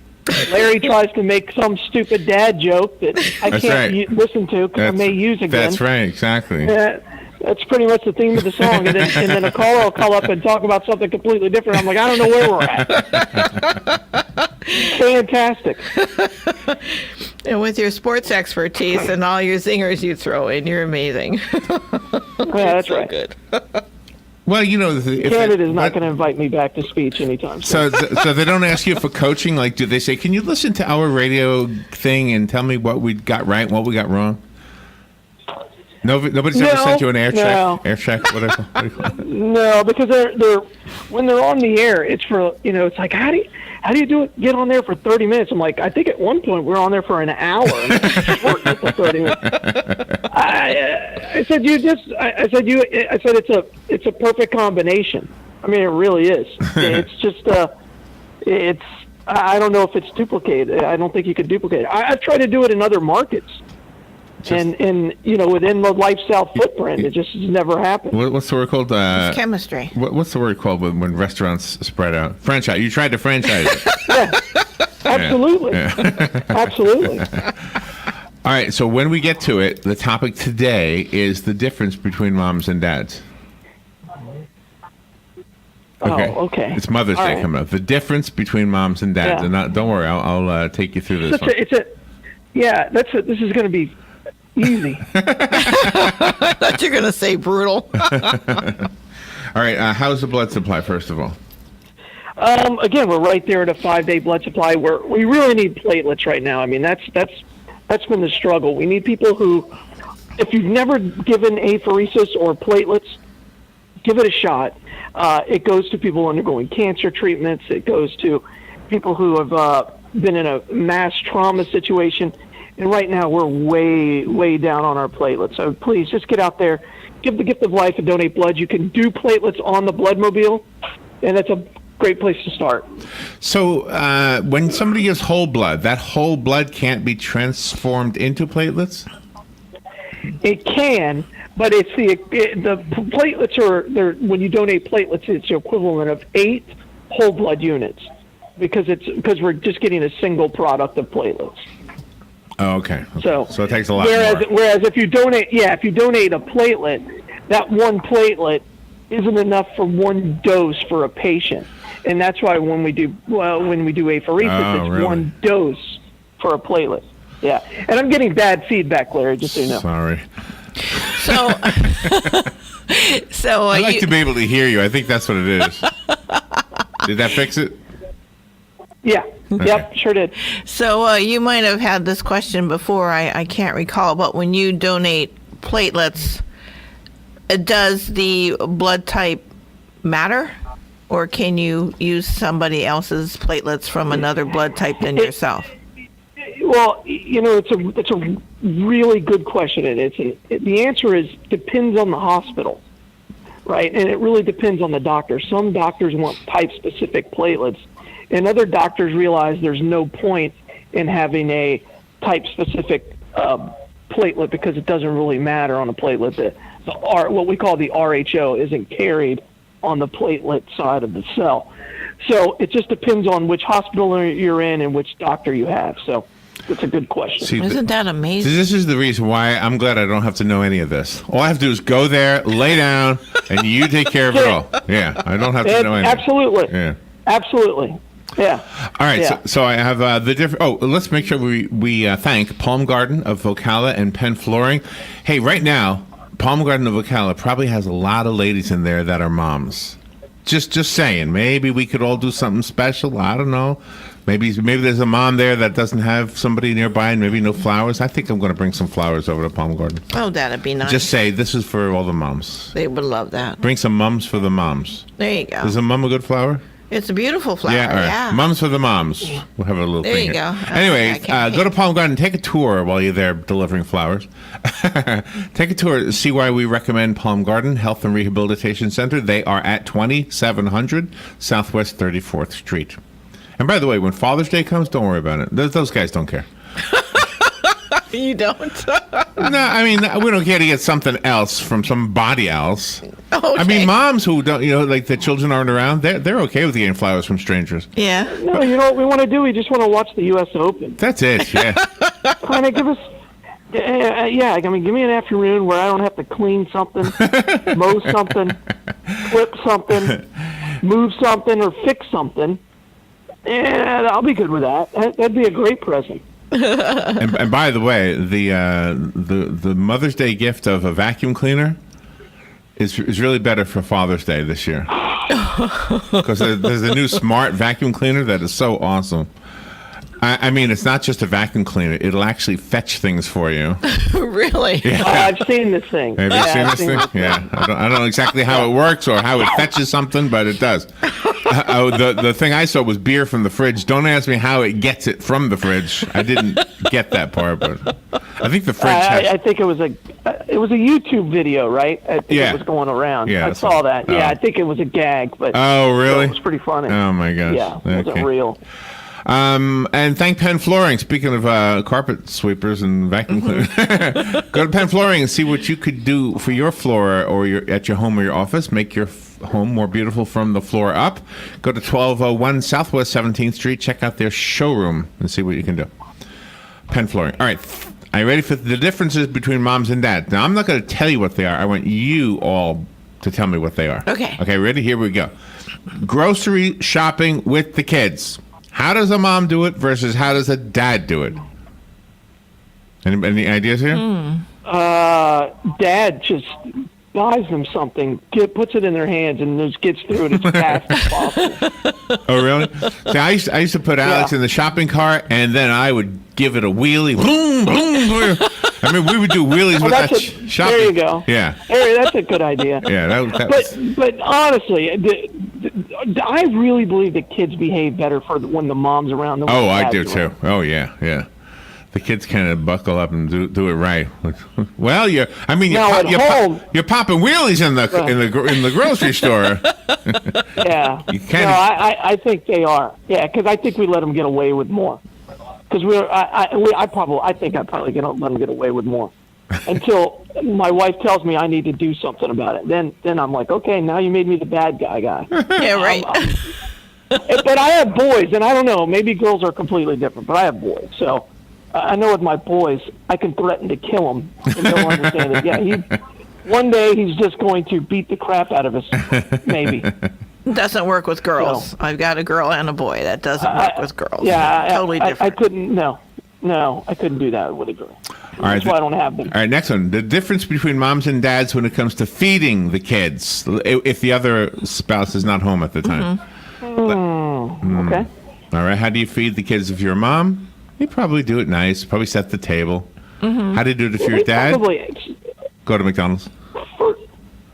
Larry tries to make some stupid dad joke that I can't listen to because I may use again. That's right, exactly. That's pretty much the theme of the song. And then a caller will call up and talk about something completely different. I'm like, I don't know where we're at. Fantastic. And with your sports expertise and all your zingers you throw in, you're amazing. Yeah, that's right. Good. Well, Canada's not going to invite me back to speech anytime soon. So they don't ask you for coaching? Like, do they say, can you listen to our radio thing and tell me what we got right and what we got wrong? Nobody's ever sent you an air check? No. Air check, whatever. No, because they're when they're on the air, it's for, it's like, how do you do it? Get on there for 30 minutes. I'm like, I think at one point we were on there for an hour. And it's for 30 minutes. I said it's a perfect combination. I mean, it really is. It's just I don't know if it's duplicated. I don't think you could duplicate it. I've tried to do it in other markets. And within the LifeSouth footprint, it just has never happened. What's the word called? It's chemistry. What's the word called when restaurants spread out? Franchise. You tried to franchise it. Yeah, absolutely. Yeah. Absolutely. All right, so when we get to it, the topic today is the difference between moms and dads. Okay. Oh, okay. It's Mother's Day coming up. The difference between moms and dads. Yeah. And don't worry, I'll take you through this one. This is going to be easy. I thought you were going to say brutal. All right, how's the blood supply, first of all? Again, we're right there at a 5-day blood supply where we really need platelets right now. I mean, that's been the struggle. We need people who, if you've never given apheresis or platelets, give it a shot. It goes to people undergoing cancer treatments. It goes to people who have been in a mass trauma situation. And right now we're way, way down on our platelets. So please just get out there, give the gift of life and donate blood. You can do platelets on the Bloodmobile, and that's a great place to start. So when somebody gives whole blood, that whole blood can't be transformed into platelets? It can, but it's the platelets are when you donate platelets, it's the equivalent of 8 whole blood units. because we're just getting a single product of platelets. Oh, okay. So it takes a lot whereas, more. Whereas if you donate a platelet, that one platelet isn't enough for one dose for a patient, and that's why when we do apheresis, it's really? one dose for a platelet. Yeah, and I'm getting bad feedback, Larry. Just so you know. Sorry. So I like to be able to hear you. I think that's what it is. Did that fix it? Yeah. Okay. Yep. Sure did. So you might have had this question before. I can't recall, but when you donate platelets, does the blood type matter, or can you use somebody else's platelets from another blood type than yourself? Well, it's a really good question, and the answer is depends on the hospital, right? And it really depends on the doctor. Some doctors want type-specific platelets, and other doctors realize there's no point in having a type-specific platelet because it doesn't really matter on a platelet. What we call the RHO isn't carried on the platelet side of the cell. So it just depends on which hospital you're in and which doctor you have. So it's a good question. See, Isn't that amazing? This is the reason why I'm glad I don't have to know any of this. All I have to do is go there, lay down, and you take care of it all. Yeah, I don't have to know anything. Absolutely. Yeah. Absolutely. Yeah. All right, Yeah. so I have the different. Oh, let's make sure we thank Palm Garden of Ocala and Penn Flooring. Hey, right now, Palm Garden of Ocala probably has a lot of ladies in there that are moms. Just saying, maybe we could all do something special. I don't know. Maybe there's a mom there that doesn't have somebody nearby and maybe no flowers. I think I'm going to bring some flowers over to Palm Garden. Oh, that'd be nice. Just say, this is for all the moms. They would love that. Bring some mums for the moms. There you go. Is a mum a good flower? It's a beautiful flower. Yeah, all right. Yeah. Mums for the moms. We'll have a little There thing you here. go. Anyway, Okay, go to Palm Garden, take a tour while you're there delivering flowers. Take a tour to see why we recommend Palm Garden Health and Rehabilitation Center. They are at 2700 Southwest 34th Street. And by the way, when Father's Day comes, don't worry about it. Those guys don't care. You don't? No, I mean, we don't care to get something else from somebody else. Okay. I mean, moms who don't, like the children aren't around, they're okay with getting flowers from strangers. Yeah. No, you know what we want to do? We just want to watch the U.S. Open. That's it, yeah. Kind of give us, I mean, give me an afternoon where I don't have to clean something, mow something, flip something, move something, or fix something. And I'll be good with that. That'd be a great present. And by the way, the Mother's Day gift of a vacuum cleaner is really better for Father's Day this year. Because there's a new smart vacuum cleaner that is so awesome. I mean, it's not just a vacuum cleaner. It'll actually fetch things for you. Really? Yeah. I've seen this thing. Have you seen this thing? Yeah. I don't know exactly how it works or how it fetches something, but it does. The thing I saw was beer from the fridge. Don't ask me how it gets it from the fridge. I didn't get that part, but I think the fridge has... I think it was a YouTube video, right? I think it was going around. Yeah, I saw that. Yeah, I think it was a gag, but oh, really? It was pretty funny. Oh, my gosh. Yeah, it wasn't real. And thank Penn Flooring. Speaking of carpet sweepers and vacuum cleaners, go to Penn Flooring and see what you could do for your floor or at your home or your office. Make your home more beautiful from the floor up. Go to 1201 Southwest 17th Street. Check out their showroom and see what you can do. Penn Flooring. All right. Are you ready for the differences between moms and dads? Now, I'm not going to tell you what they are. I want you all to tell me what they are. Okay. Okay, ready? Here we go. Grocery shopping with the kids. How does a mom do it versus how does a dad do it? Any ideas here? Dad just buys them something, puts it in their hands, and just gets through it as fast as possible. Oh, really? See, I used to put Alex in the shopping cart, and then I would give it a wheelie. Boom, boom. I mean, we would do wheelies with that shopping. There you go. Yeah. Harry, that's a good idea. Yeah. But honestly, I really believe that kids behave better when the mom's around. Than when the I dads do are too. around. Oh, yeah. The kids kind of buckle up and do it right. Well, you're popping wheelies in the grocery store. Yeah. You can't. No, I think they are. Yeah, because I think we let them get away with more. Because I think I'm probably going to let them get away with more until my wife tells me I need to do something about it. Then I'm like, okay, now you made me the bad guy. Yeah, right. But I have boys, and I don't know. Maybe girls are completely different, but I have boys. So I know with my boys, I can threaten to kill them, and they'll understand it. Yeah, one day he's just going to beat the crap out of us, maybe. Doesn't work with girls. So, I've got a girl and a boy. That doesn't work with girls. Yeah, totally different. I couldn't. No, I couldn't do that with a girl. That's why I don't have them. All right, next one. The difference between moms and dads when it comes to feeding the kids, if the other spouse is not home at the time. Okay. All right. How do you feed the kids if you're a mom? You probably do it nice. Probably set the table. How do you do it if you're a dad? Go to McDonald's.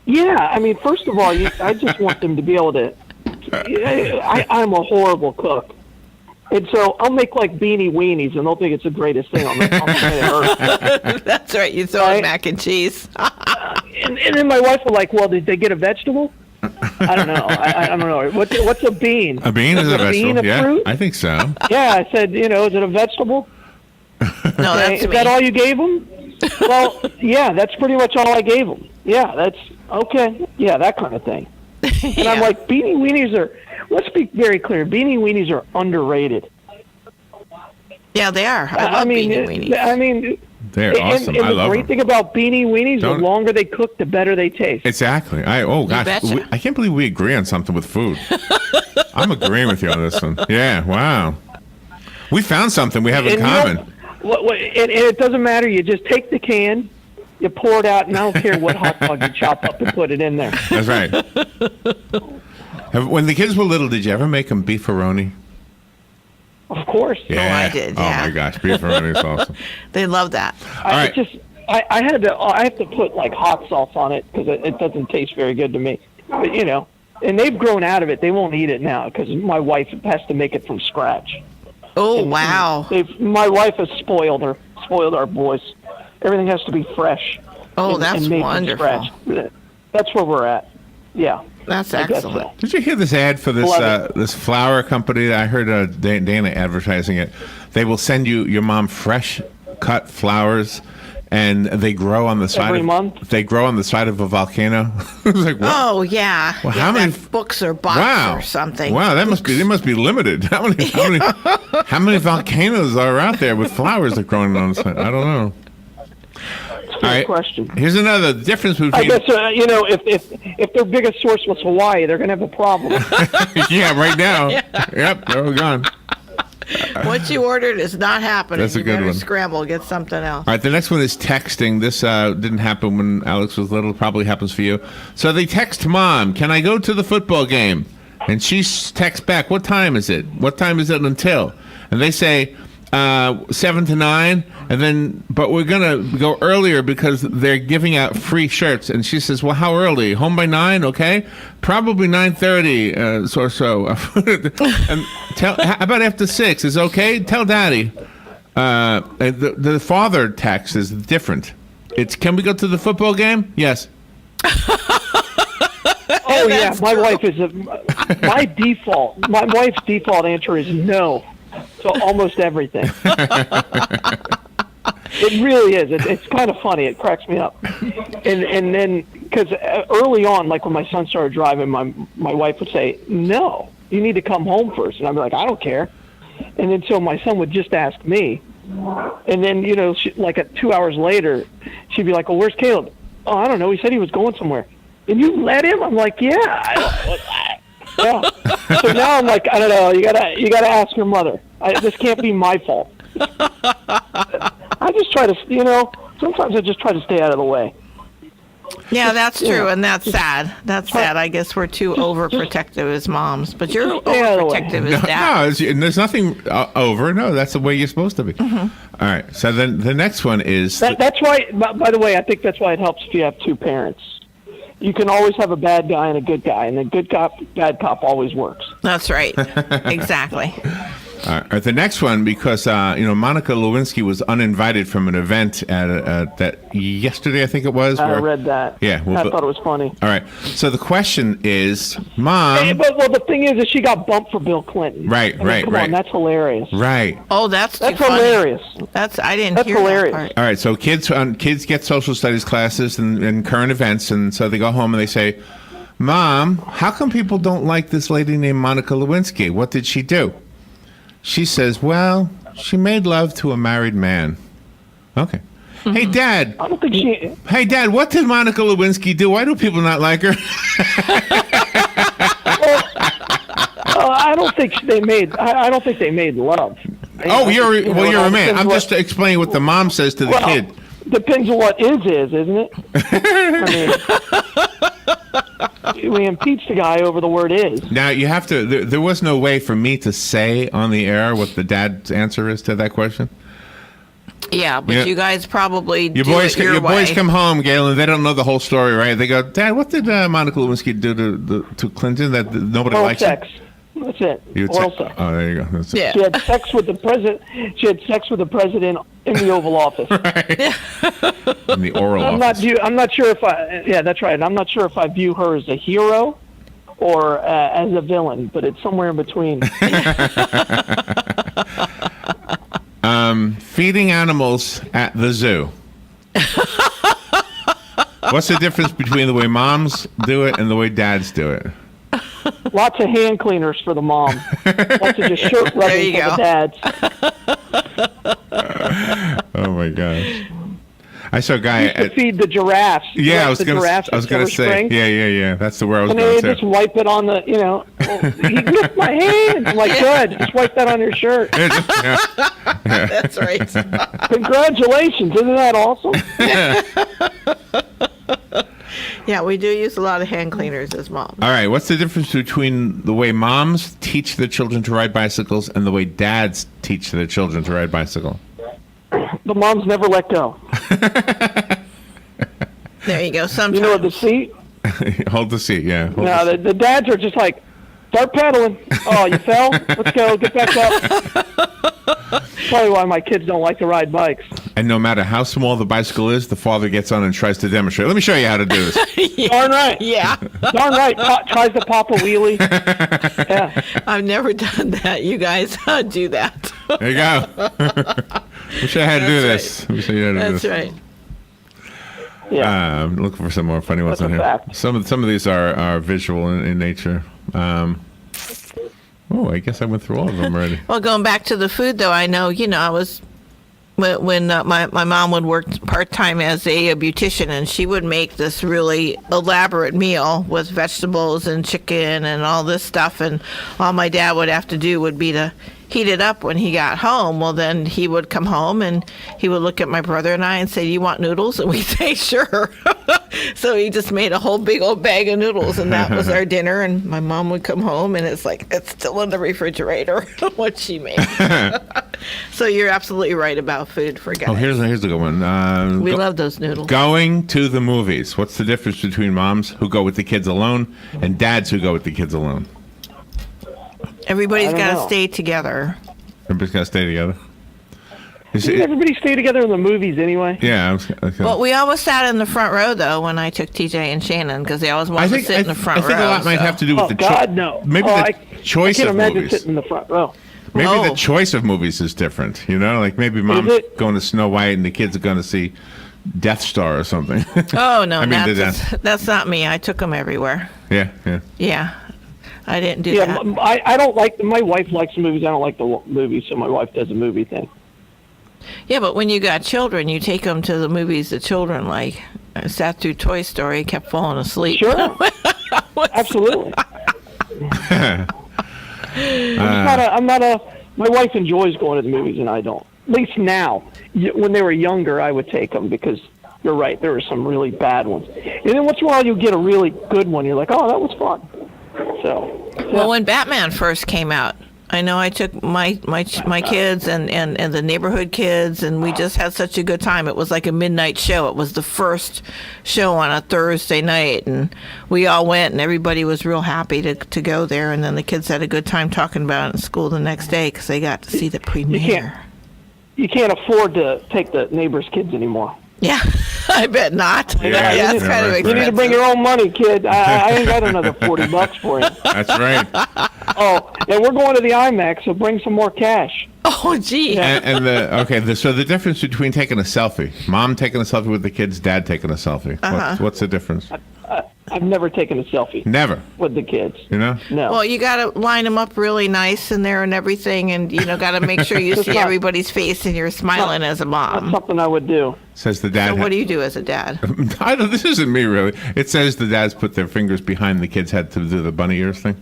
Yeah, I mean, first of all, I just want them to be able to. I'm a horrible cook, and so I'll make like beanie weenies, and they'll think it's the greatest thing on planet Earth. That's right. You throw in mac and cheese. and then my wife will like, well, did they get a vegetable? I don't know. I don't know. What's a bean? A bean is a vegetable. Bean a fruit? I think so. Yeah, I said, is it a vegetable? No, that's Is that all you gave them? Well, yeah, that's pretty much all I gave them. Yeah, that's okay. Yeah, that kind of thing. And I'm like, beanie weenies are. Let's be very clear. Beanie weenies are underrated. Yeah, they are. I love beanie weenies. I mean, they're awesome. And I love them. The great thing about beanie weenies, the longer they cook, the better they taste. Exactly. I can't believe we agree on something with food. I'm agreeing with you on this one. Yeah. Wow. We found something we have in common. And it doesn't matter. You just take the can, you pour it out, and I don't care what hot dog you chop up and put it in there. That's right. When the kids were little, did you ever make them beefaroni? Of course. Yeah. Oh, I did. Yeah. Oh my gosh, beefaroni is awesome. They love that. All right. I have to put like hot sauce on it because it doesn't taste very good to me. But and they've grown out of it. They won't eat it now because my wife has to make it from scratch. Oh, wow. My wife has spoiled our boys. Everything has to be fresh. Oh, that's made wonderful. From scratch. That's where we're at. Yeah. That's excellent. So. Did you hear this ad for this flour company that I heard Dana advertising it? They will send your mom fresh cut flowers, and they grow on the side every month. They grow on the side of a volcano. It's like, what? Oh yeah. Well, how many books or box or something? Wow, they must be limited. How many volcanoes are out there with flowers that growing on the side? I don't know. All right. Question. Here's another difference between. I guess if their biggest source was Hawaii, they're gonna have a problem. Yeah, right now. Yep, they're all gone. What you ordered is not happening. That's a good one. Scramble, get something else. All right, the next one is texting. This didn't happen when Alex was little. Probably happens for you. So they text mom, "Can I go to the football game?" And she texts back, "What time is it? What time is it until?" And they say 7 to 9, and then but we're gonna go earlier because they're giving out free shirts. And she says, "Well, how early? Home by 9? Okay, probably 9:30 or so." And how about after 6? Is okay? Tell Daddy. The father text is different. It's, "Can we go to the football game?" Yes. Oh yeah, my wife is my default. My wife's default answer is no. So almost everything. It really is. It's kind of funny. It cracks me up. And then because early on, like when my son started driving, my wife would say, "No, you need to come home first." And I'd be like, "I don't care." And then so my son would just ask me, and then like 2 hours later, she'd be like, "Well, where's Caleb?" "Oh, I don't know. He said he was going somewhere." "And you let him?" I'm like, "Yeah." Yeah. So now I'm like, I don't know. You gotta ask your mother. This can't be my fault. I just try to, sometimes I just try to stay out of the way. Yeah, that's true, and that's sad. That's sad. I guess we're too overprotective as moms, but you're overprotective as dads. No, there's nothing over. No, that's the way you're supposed to be. Mm-hmm. All right. So then the next one is that's why. By the way, I think that's why it helps if you have two parents. You can always have a bad guy and a good guy, and a good cop, bad cop always works. That's right. Exactly. All right, the next one, because Monica Lewinsky was uninvited from an event at that yesterday, I think it was. I read that. Yeah, I thought it was funny. All right, so the question is, Mom. Hey, well, the thing is that she got bumped for Bill Clinton. Right, Come on, that's hilarious. Right. Oh, that's hilarious. I didn't hear hilarious. That part. All right, so kids get social studies classes and current events, and so they go home and they say, Mom, how come people don't like this lady named Monica Lewinsky? What did she do? She says, well, she made love to a married man. Okay. Hey, Dad. I don't think she... Hey, Dad, what did Monica Lewinsky do? Why do people not like her? I don't think they made. I don't think they made love. You're a man. I'm just explaining what the mom says to the kid. Depends on what isn't it? I mean, we impeach the guy over the word is. Now, you have to... There was no way for me to say on the air what the dad's answer is to that question. Yeah, but you guys probably your boys come home, Galen. They don't know the whole story, right? They go, Dad, what did Monica Lewinsky do to Clinton that nobody likes? Sex. That's it. Oral sex. Oh, there you go. That's it. She had sex with the president. She had sex with the president in the Oval Office. Right. In the oral office. I'm not sure if I. Yeah, that's right. I'm not sure if I view her as a hero or as a villain, but it's somewhere in between. Feeding animals at the zoo. What's the difference between the way moms do it and the way dads do it? Lots of hand cleaners for the mom. Lots of just shirt rubbing for the dads. Oh my gosh! I saw a guy used to feed the giraffes. Yeah, I was going to say. Yeah. That's the where I was going to say. And they just wipe it on the. He licked my hand. I'm like, good. Just wipe that on your shirt. Yeah. That's right. Congratulations! Isn't that awesome? Yeah, we do use a lot of hand cleaners as moms. All right, what's the difference between the way moms teach their children to ride bicycles and the way dads teach their children to ride bicycle? The moms never let go. There you go. Sometimes. You know the seat? Hold the seat, yeah. The dads are just like, start pedaling. Oh, you fell? Let's go. Get back up. Probably why my kids don't like to ride bikes. And no matter how small the bicycle is, the father gets on and tries to demonstrate. Let me show you how to do this. Yeah. Darn right. Yeah. Darn right. Tries to pop a wheelie. Yeah. I've never done that. You guys do that. There you go. Let me show you how to do this. Let me show you how to do this. That's right. Yeah. I'm looking for some more funny ones on here. Fact. Some of these are visual in nature. I guess I went through all of them already. Well, going back to the food, though, I know, I was, when my mom would work part-time as a beautician, and she would make this really elaborate meal with vegetables and chicken and all this stuff, and all my dad would have to do would be to heat it up when he got home. Well, then he would come home and he would look at my brother and I and say, "Do you want noodles?" And we'd say, "Sure." So he just made a whole big old bag of noodles, and that was our dinner. And my mom would come home and it's like, it's still in the refrigerator, what she made. So you're absolutely right about food for guys. Oh, here's a good one. We love those noodles. Going to the movies. What's the difference between moms who go with the kids alone and dads who go with the kids alone? Everybody's got to stay together. Everybody's got to stay together. Didn't everybody stay together in the movies anyway? Yeah. Well, we always sat in the front row, though, when I took TJ and Shannon, because they always wanted to sit in the front row. I think a lot might have to do with the choice. No. Maybe the choice I of can't imagine movies. sitting in the front row. Maybe the choice of movies is different. Like maybe mom's going to Snow White and the kids are going to see Death Star or something. Oh, no. That's not me. I took them everywhere. Yeah. Yeah. I didn't do that. I don't like. My wife likes the movies. I don't like the movies, so my wife does the movie thing. Yeah, but when you got children, you take them to the movies the children like. I sat through Toy Story, kept falling asleep. Sure. Absolutely. I'm not a. My wife enjoys going to the movies, and I don't. At least now. When they were younger, I would take them because you're right. There were some really bad ones, and then once in a while you get a really good one. You're like, oh, that was fun. So. Yeah. Well, when Batman first came out, I know I took my kids and the neighborhood kids, and we just had such a good time. It was like a midnight show. It was the first show on a Thursday night, and we all went, and everybody was real happy to go there. And then the kids had a good time talking about it in school the next day because they got to see the premiere. You can't afford to take the neighbors' kids anymore. Yeah, I bet not. Yeah, it's kind of expensive. You need to bring your own money, kid. I ain't got another $40 for you. That's right. Oh, and we're going to the IMAX, so bring some more cash. Oh, gee. Yeah. So the difference between taking a selfie, mom taking a selfie with the kids, dad taking a selfie. What's the difference? I've never taken a selfie. Never. With the kids. You know? No. Well, you got to line them up really nice in there and everything, and got to make sure you see everybody's face and you're smiling as a mom. That's something I would do. Says the dad. So what do you do as a dad? This isn't me, really. It says the dads put their fingers behind the kid's head to do the bunny ears thing.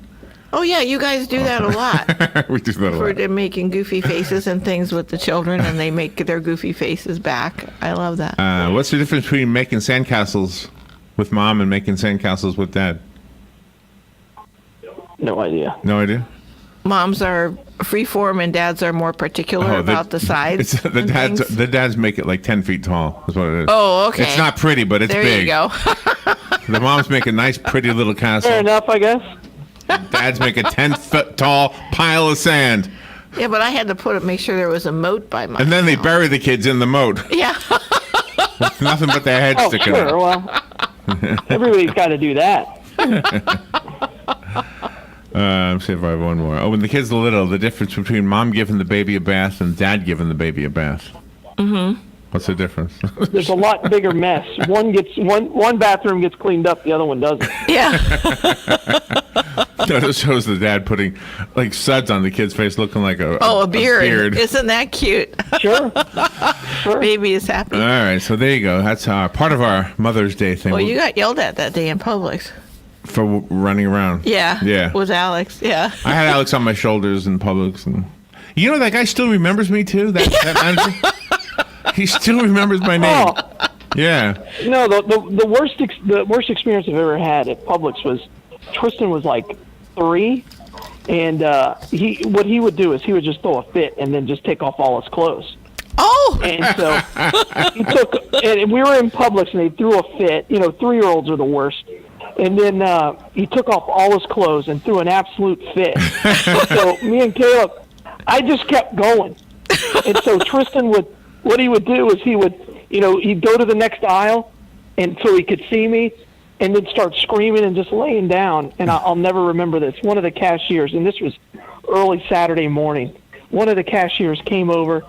Oh, yeah, you guys do that a lot. We do that a lot. For making goofy faces and things with the children, and they make their goofy faces back. I love that. What's the difference between making sandcastles with mom and making sandcastles with dad? No idea. No idea? Moms are freeform and dads are more particular about the size. The dads make it like 10 feet tall. Is what it is. Oh, okay. It's not pretty, but it's there big. There you go. The moms make a nice, pretty little castle. Fair enough, I guess. Dads make a 10-foot tall pile of sand. Yeah, but I had to make sure there was a moat by my And then they bury the kids in the moat. Yeah. With nothing but their heads sticking out. Well, everybody's got to do that. Let's see if I have one more. Oh, when the kids are little, the difference between mom giving the baby a bath and dad giving the baby a bath. Mm-hmm. What's the difference? There's a lot bigger mess. One bathroom gets cleaned up, the other one doesn't. Yeah. That shows the dad putting like suds on the kid's face, looking like a beard. Isn't that cute? Sure. Baby is happy. All right, so there you go. That's part of our Mother's Day thing. Well, you got yelled at that day in Publix. For running around. Yeah. With Alex. Yeah. I had Alex on my shoulders in Publix, and that guy still remembers me too. That manager. He still remembers my name. Oh. Yeah. No, the worst experience I've ever had at Publix was Tristan was like 3, and what he would do is he would just throw a fit and then just take off all his clothes. Oh. And so and we were in Publix and they threw a fit. 3-year-olds are the worst. And then he took off all his clothes and threw an absolute fit. So me and Caleb, I just kept going. And so Tristan what he would do is he'd go to the next aisle, and so he could see me, and then start screaming and just laying down. And I'll never remember this. One of the cashiers, and this was early Saturday morning, one of the cashiers came over,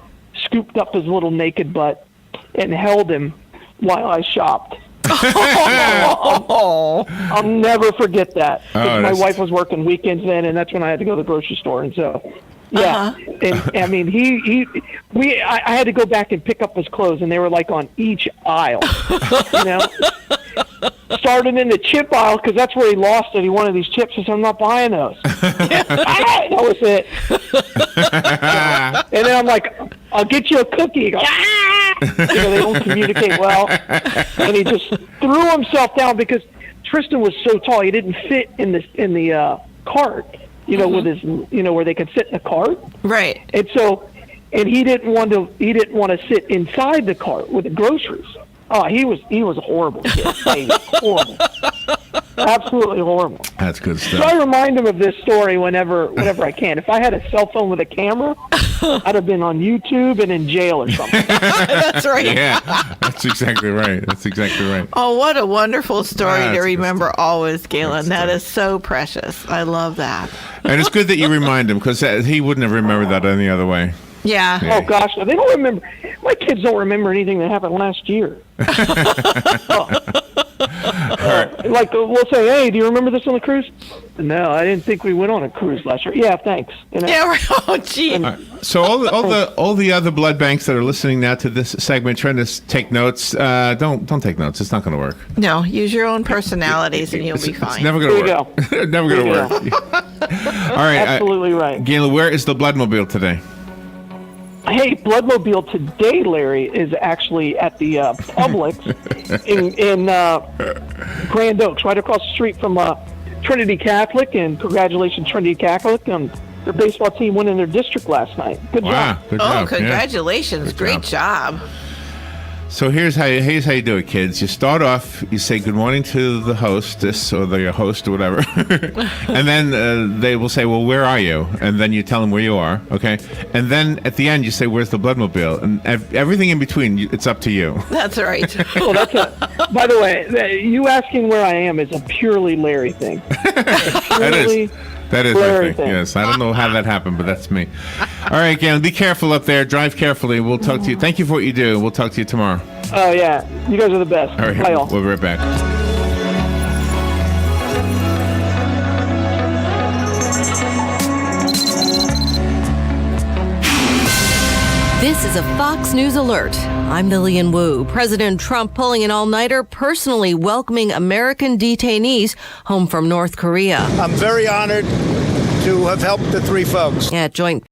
scooped up his little naked butt, and held him while I shopped. I'll never forget that. My wife was working weekends then, and that's when I had to go to the grocery store. And so, yeah. And I mean, I had to go back and pick up his clothes, and they were like on each aisle. Started in the chip aisle because that's where he lost it. He wanted these chips. He said, "I'm not buying those." That was it. And then I'm like, "I'll get you a cookie." He goes, they don't communicate well. And he just threw himself down because Tristan was so tall. He didn't fit in the cart. With his where they could sit in the cart. Right. And so, he didn't want to sit inside the cart with the groceries. Oh, he was a horrible kid. Horrible. Absolutely horrible. That's good stuff. So I remind him of this story whenever I can. If I had a cell phone with a camera, I'd have been on YouTube and in jail or something. That's right. Yeah, that's exactly right. Oh, what a wonderful story to remember always, Galen. That is so precious. I love that. And it's good that you remind him because he wouldn't have remembered that any other way. Yeah. Oh, gosh. They don't remember. My kids don't remember anything that happened last year. Like, we'll say, "Hey, do you remember this on the cruise?" "No, I didn't think we went on a cruise last year." "Yeah, thanks." Yeah, right. Oh, gee. So all the other blood banks that are listening now to this segment, trying to take notes, don't take notes. It's not going to work. No, use your own personalities and you'll be fine. It's never going to work. Never going to work. All right. Absolutely right. Galen, where is the Bloodmobile today? Hey, Bloodmobile today, Larry, is actually at the Publix in Grand Oaks, right across the street from Trinity Catholic. And congratulations, Trinity Catholic. Their baseball team won in their district last night. Good job. Good job. Congratulations. Yeah. Great job. So here's how you do it, kids. You start off, you say good morning to the hostess or the host or whatever, and then they will say, "Well, where are you?" And then you tell them where you are, okay? And then at the end, you say, "Where's the Bloodmobile?" And everything in between, it's up to you. That's right. Well, by the way, you asking where I am is a purely Larry thing. That is my thing. Yes, I don't know how that happened, but that's me. All right, Galen, be careful up there. Drive carefully. We'll talk to you. Thank you for what you do. We'll talk to you tomorrow. Oh, yeah. You guys are the best. All right, Bye, all. We'll be right back. This is a Fox News alert. I'm Lillian Wu. President Trump pulling an all-nighter, personally welcoming American detainees home from North Korea. I'm very honored to have helped the three folks. At joint